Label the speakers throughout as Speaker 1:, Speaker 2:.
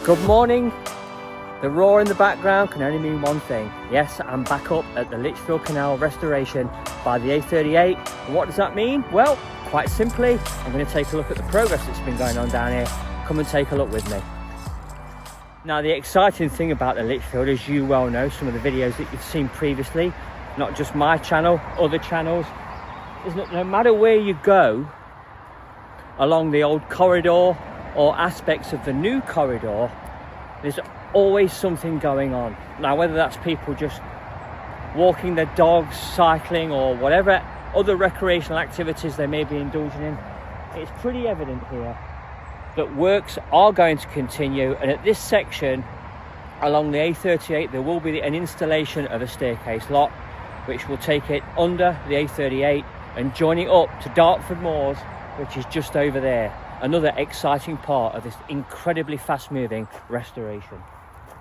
Speaker 1: Good morning. The roar in the background can only mean one thing. Yes, I'm back up at the Lichfield Canal restoration by the A38. And what does that mean? Well, quite simply, I'm going to take a look at the progress that's been going on down here. Come and take a look with me. Now, the exciting thing about the Lichfield, as you well know, some of the videos that you've seen previously, not just my channel, other channels, is that no matter where you go along the old corridor or aspects of the new corridor, there's always something going on. Now, whether that's people just walking their dogs, cycling, or whatever other recreational activities they may be indulging in, it's pretty evident here that works are going to continue. And at this section along the A38, there will be an installation of a staircase lock which will take it under the A38 and join it up to Dartford Moors, which is just over there. Another exciting part of this incredibly fast-moving restoration.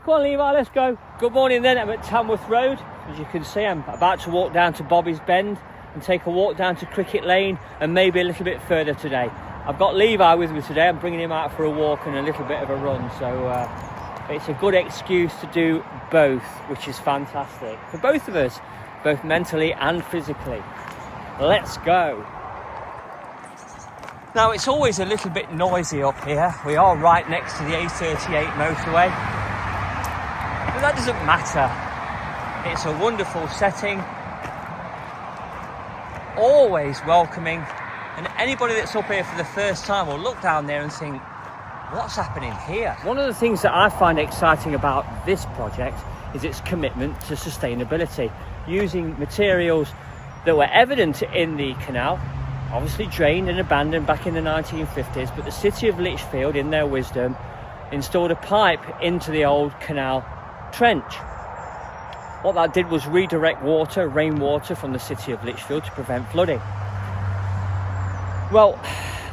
Speaker 1: Come on, Levi, let's go. Good morning then, I'm at Tamworth Road. As you can see, I'm about to walk down to Bobby's Bend and take a walk down to Cricket Lane and maybe a little bit further today. I've got Levi with me today. I'm bringing him out for a walk and a little bit of a run, so it's a good excuse to do both, which is fantastic for both of us, both mentally and physically. Let's go. Now, it's always a little bit noisy up here. We are right next to the A38 motorway, but that doesn't matter. It's a wonderful setting, always welcoming, and anybody that's up here for the first time will look down there and think, what's happening here? One of the things that I find exciting about this project is its commitment to sustainability, using materials that were evident in the canal, obviously drained and abandoned back in the 1950s, but the city of Lichfield, in their wisdom, installed a pipe into the old canal trench. What that did was redirect water, rainwater, from the city of Lichfield to prevent flooding. Well,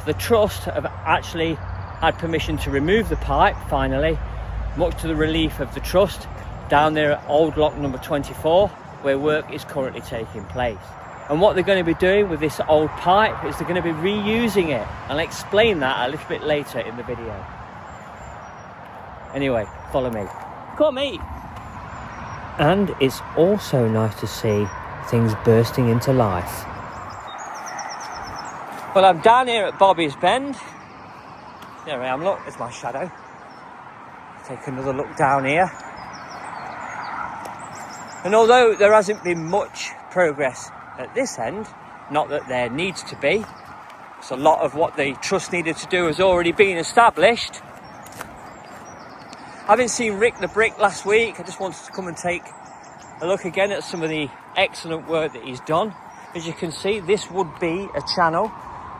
Speaker 1: the trust have actually had permission to remove the pipe, finally, much to the relief of the trust, down there at Old Lock number 24, where work is currently taking place. And what they're going to be doing with this old pipe is they're going to be reusing it. I'll explain that a little bit later in the video. Anyway, follow me. Come on. And it's also nice to see things bursting into life. Well, I'm down here at Bobby's Bend. There I am, look, there's my shadow. Take another look down here. And although there hasn't been much progress at this end, not that there needs to be, so a lot of what the trust needed to do has already been established. Having seen Rick the Brick last week, I just wanted to come and take a look again at some of the excellent work that he's done. As you can see, this would be a channel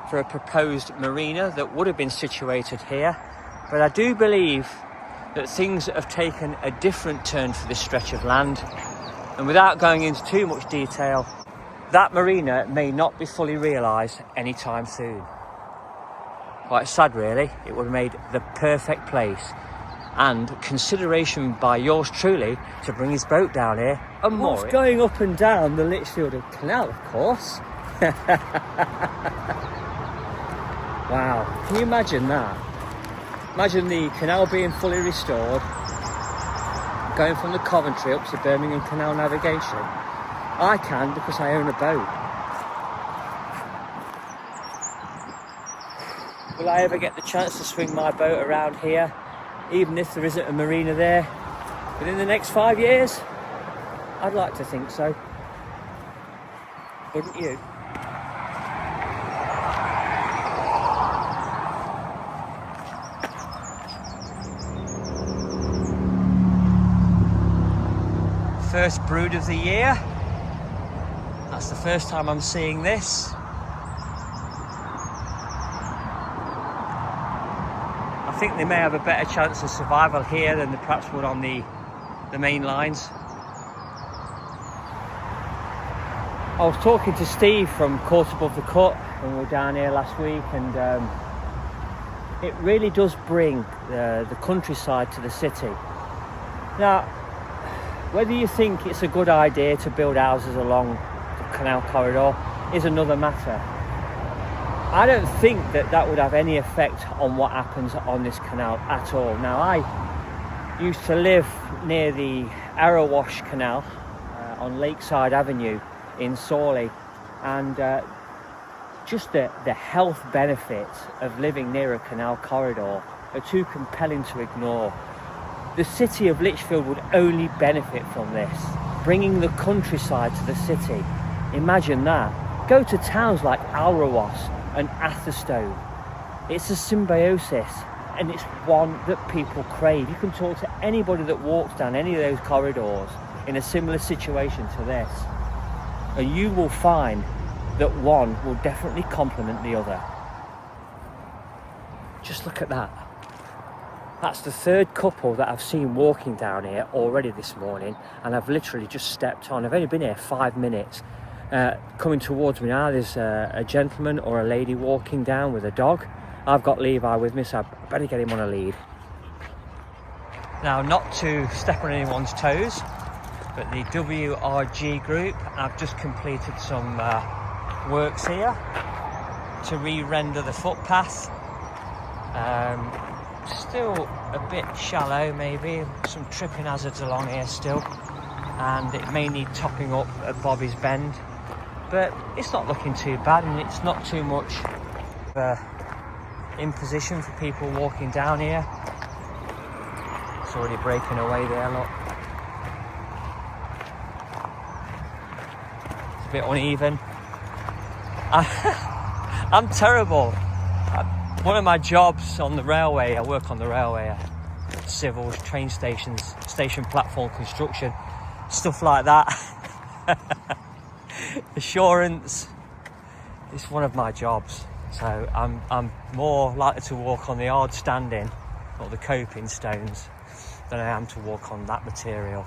Speaker 1: for a proposed marina that would have been situated here, but I do believe that things have taken a different turn for this stretch of land, and without going into too much detail, that marina may not be fully realised anytime soon. Quite sad, really. It would have made the perfect place, and consideration by yours truly to bring his boat down here and moor it. What's going up and down the Lichfield Canal, of course. Wow, can you imagine that? Imagine the canal being fully restored, going from the Coventry up to Birmingham Canal navigation. I can, because I own a boat. Will I ever get the chance to swing my boat around here, even if there isn't a marina there, within the next 5 years? I'd like to think so. Wouldn't you? First brood of the year. That's the first time I'm seeing this. I think they may have a better chance of survival here than they perhaps would on the main lines. I was talking to Steve from Court Above the Cut when we were down here last week, and it really does bring the countryside to the city. Now, whether you think it's a good idea to build houses along the canal corridor is another matter. I don't think that would have any effect on what happens on this canal at all. Now, I used to live near the Narrowboating Canal on Lakeside Avenue in Sawley, and just the health benefits of living near a canal corridor are too compelling to ignore. The city of Lichfield would only benefit from this, bringing the countryside to the city. Imagine that. Go to towns like Alrewas and Atherstone. It's a symbiosis, and it's one that people crave. You can talk to anybody that walks down any of those corridors in a similar situation to this, and you will find that one will definitely complement the other. Just look at that. That's the third couple that I've seen walking down here already this morning, and I've literally just stepped on. I've only been here 5 minutes. Coming towards me now, there's a gentleman or a lady walking down with a dog. I've got Levi with me, so I better get him on a lead. Now, not to step on anyone's toes, but the WRG group have just completed some works here to re-render the footpath. Still a bit shallow, maybe some tripping hazards along here still, and it may need topping up at Bobby's Bend, but it's not looking too bad, and it's not too much imposition for people walking down here. It's already breaking away there, look. It's a bit uneven. I'm terrible. One of my jobs on the railway, I work on the railway, civils, train stations, station platform construction, stuff like that. Assurance is one of my jobs, so I'm more likely to walk on the hard standing or the coping stones than I am to walk on that material.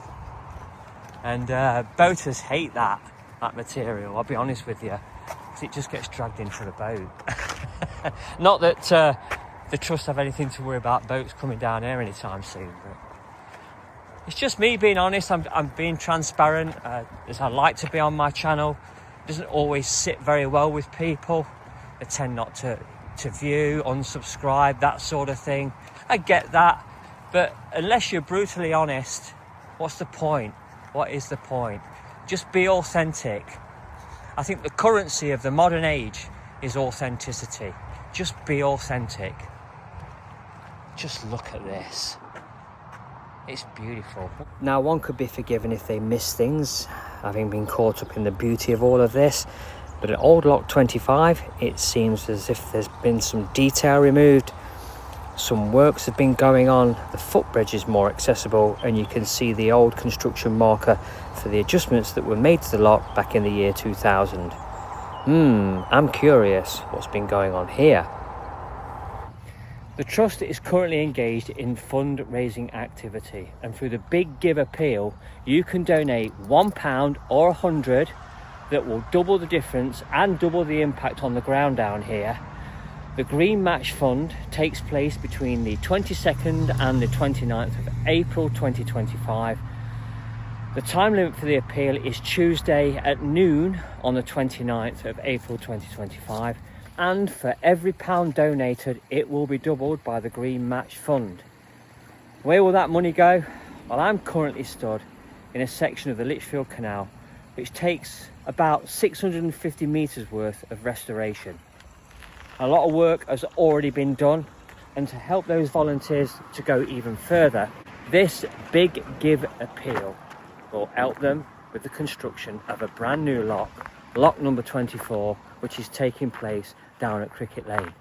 Speaker 1: And boaters hate that material, I'll be honest with you, because it just gets dragged into the boat. Not that the trust have anything to worry about boats coming down here anytime soon, but it's just me being honest. I'm being transparent, as I like to be on my channel. It doesn't always sit very well with people. They tend not to view, unsubscribe, that sort of thing. I get that, but unless you're brutally honest, what's the point? What is the point? Just be authentic. I think the currency of the modern age is authenticity. Just be authentic. Just look at this. It's beautiful. Now, one could be forgiven if they miss things, having been caught up in the beauty of all of this, but at Old Lock 25 it seems as if there's been some detail removed. Some works have been going on, the footbridge is more accessible, and you can see the old construction marker for the adjustments that were made to the lock back in the year 2000. I'm curious what's been going on here. The Trust is currently engaged in fundraising activity, and through the Big Give appeal you can donate £1 or 100 that will double the difference and double the impact on the ground down here. The Green Match Fund takes place between the 22nd and the 29th of April 2025. The time limit for the appeal is Tuesday at noon on the 29th of April 2025, and for every £1 donated it will be doubled by the Green Match Fund. Where will that money go? Well, I'm currently stood in a section of the Lichfield Canal which takes about 650 metres worth of restoration. A lot of work has already been done, and to help those volunteers to go even further, this Big Give appeal will help them with the construction of a brand new lock number 24, which is taking place down at Cricket Lane.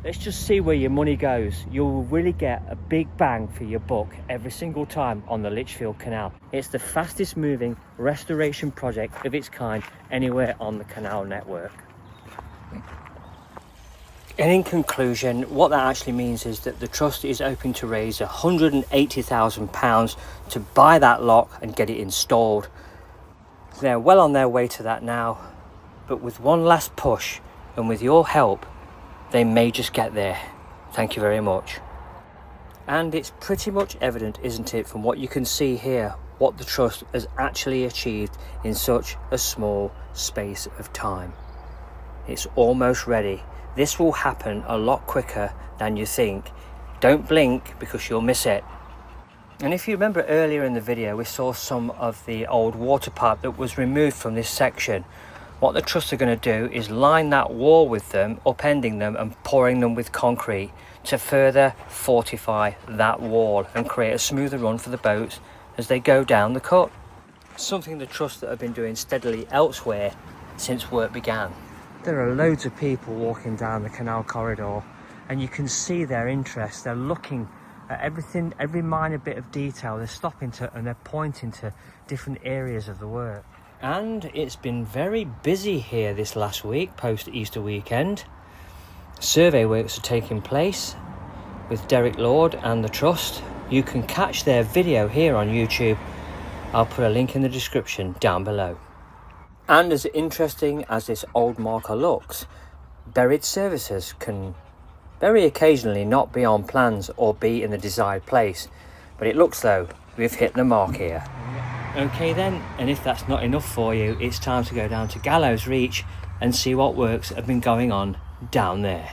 Speaker 1: Let's just see where your money goes. You'll really get a big bang for your buck every single time on the Lichfield Canal. It's the fastest moving restoration project of its kind anywhere on the canal network. And in conclusion, what that actually means is that the Trust is hoping to raise £180,000 to buy that lock and get it installed. They're well on their way to that now, but with one last push and with your help, they may just get there. Thank you very much. And it's pretty much evident, isn't it, from what you can see here, what the Trust has actually achieved in such a small space of time. It's almost ready. This will happen a lot quicker than you think. Don't blink because you'll miss it. And if you remember earlier in the video, we saw some of the old water pipe that was removed from this section. What the Trust are going to do is line that wall with them, upending them and pouring them with concrete to further fortify that wall and create a smoother run for the boats as they go down the cut. Something the Trust that have been doing steadily elsewhere since work began. There are loads of people walking down the canal corridor, and you can see their interest. They're looking at everything, every minor bit of detail. They're stopping to and they're pointing to different areas of the work. And it's been very busy here this last week, post Easter weekend. Survey works are taking place with Derek Lord and the Trust. You can catch their video here on YouTube. I'll put a link in the description down below. And as interesting as this old marker looks, buried services can very occasionally not be on plans or be in the desired place, but it looks though we've hit the mark here. Okay then, and if that's not enough for you, it's time to go down to Gallows Reach and see what works have been going on down there.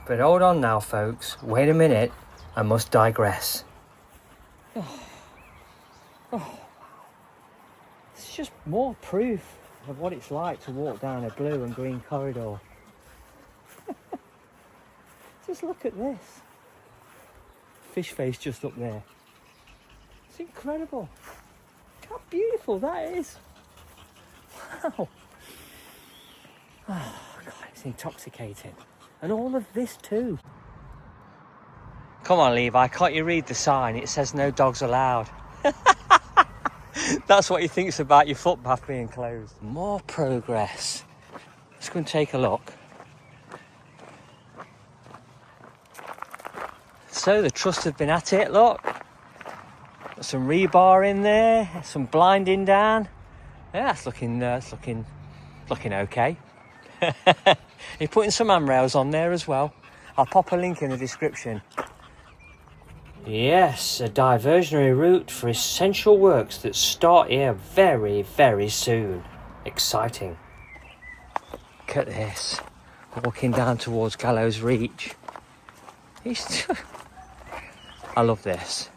Speaker 1: But hold on now folks, wait a minute, I must digress. It's just more proof of what it's like to walk down a blue and green corridor. Just look at this. Fish face just up there. It's incredible. Look how beautiful that is. Wow. Oh God, it's intoxicating. And all of this too. Come on Levi, can't you read the sign? It says no dogs allowed. That's what he thinks about your footpath being closed. More progress. Let's go and take a look. So the Trust have been at it, look. Got some rebar in there, some blinding down. Yeah, that's looking okay. You're putting some handrails on there as well. I'll pop a link in the description. Yes, a diversionary route for essential works that start here very, very soon. Exciting. Look at this. Walking down towards Gallows Reach. I love this.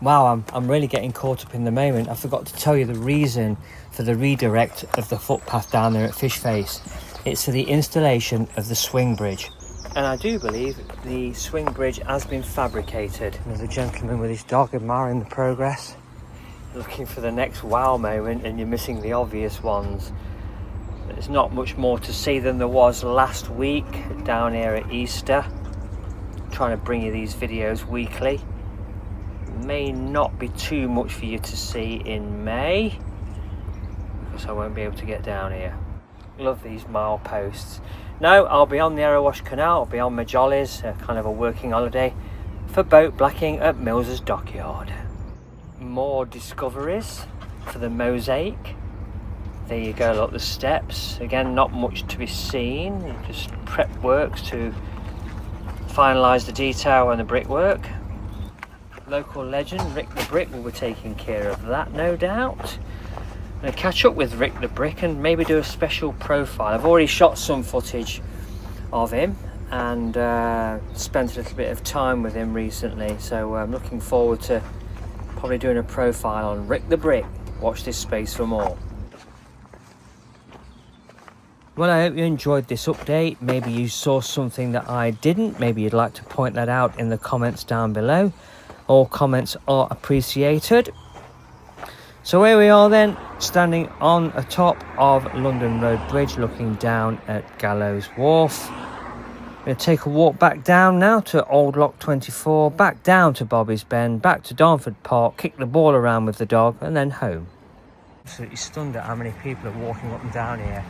Speaker 1: Wow, I'm really getting caught up in the moment. I forgot to tell you the reason for the redirect of the footpath down there at Fish Face. It's for the installation of the swing bridge. And I do believe the swing bridge has been fabricated. There's a gentleman with his dog admiring the progress. Looking for the next wow moment, and you're missing the obvious ones. There's not much more to see than there was last week down here at Easter. I'm trying to bring you these videos weekly. May not be too much for you to see in May, because I won't be able to get down here. Love these mileposts. No, I'll be on the Narrowboating Canal, I'll be on my jollies, kind of a working holiday, for boat blacking at Mills's Dockyard. More discoveries for the mosaic. There you go, look, the steps. Again, not much to be seen, just prep works to finalise the detail and the brickwork. Local legend Rick the Brick will be taking care of that, no doubt. I'm going to catch up with Rick the Brick and maybe do a special profile. I've already shot some footage of him and spent a little bit of time with him recently, so I'm looking forward to probably doing a profile on Rick the Brick. Watch this space for more. Well, I hope you enjoyed this update. Maybe you saw something that I didn't. Maybe you'd like to point that out in the comments down below. All comments are appreciated. So here we are then, standing on the top of London Road Bridge, looking down at Gallows Wharf. I'm going to take a walk back down now to Old Lock 24, back down to Bobby's Bend, back to Darnford Park, kick the ball around with the dog, and then home. Absolutely stunned at how many people are walking up and down here.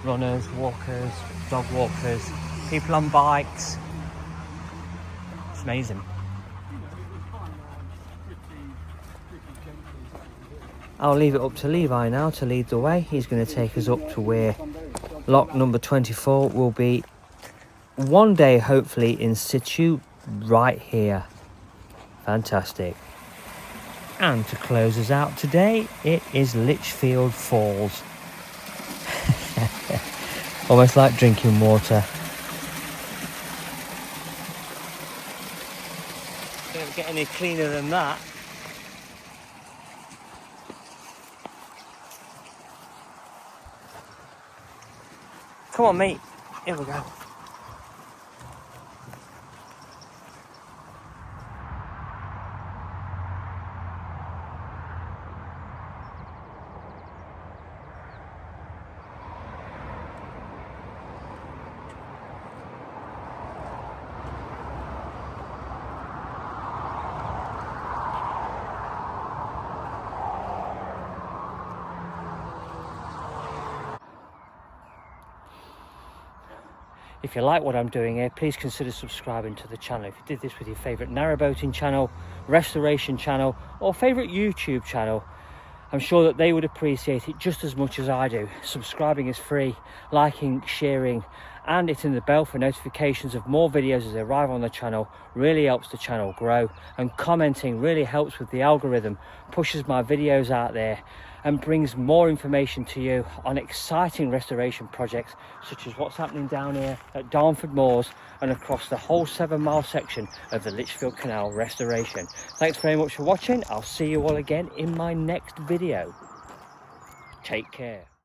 Speaker 1: Runners, walkers, dog walkers, people on bikes. It's amazing. I'll leave it up to Levi now to lead the way. He's going to take us up to where lock number 24 will be one day, hopefully in situ, right here. Fantastic. And to close us out today, it is Lichfield Falls. Almost like drinking water. any cleaner than that. Come on, mate. Here we go. If you like what I'm doing here, please consider subscribing to the channel. If you did this with your favourite narrowboating channel, restoration channel, or favourite YouTube channel, I'm sure that they would appreciate it just as much as I do. Subscribing is free, liking, sharing, and hitting the bell for notifications of more videos as they arrive on the channel really helps the channel grow. And commenting really helps with the algorithm, pushes my videos out there, and brings more information to you on exciting restoration projects such as what's happening down here at Darnford Moors and across the whole 7-mile section of the Lichfield Canal restoration. Thanks very much for watching. I'll see you all again in my next video. Take care.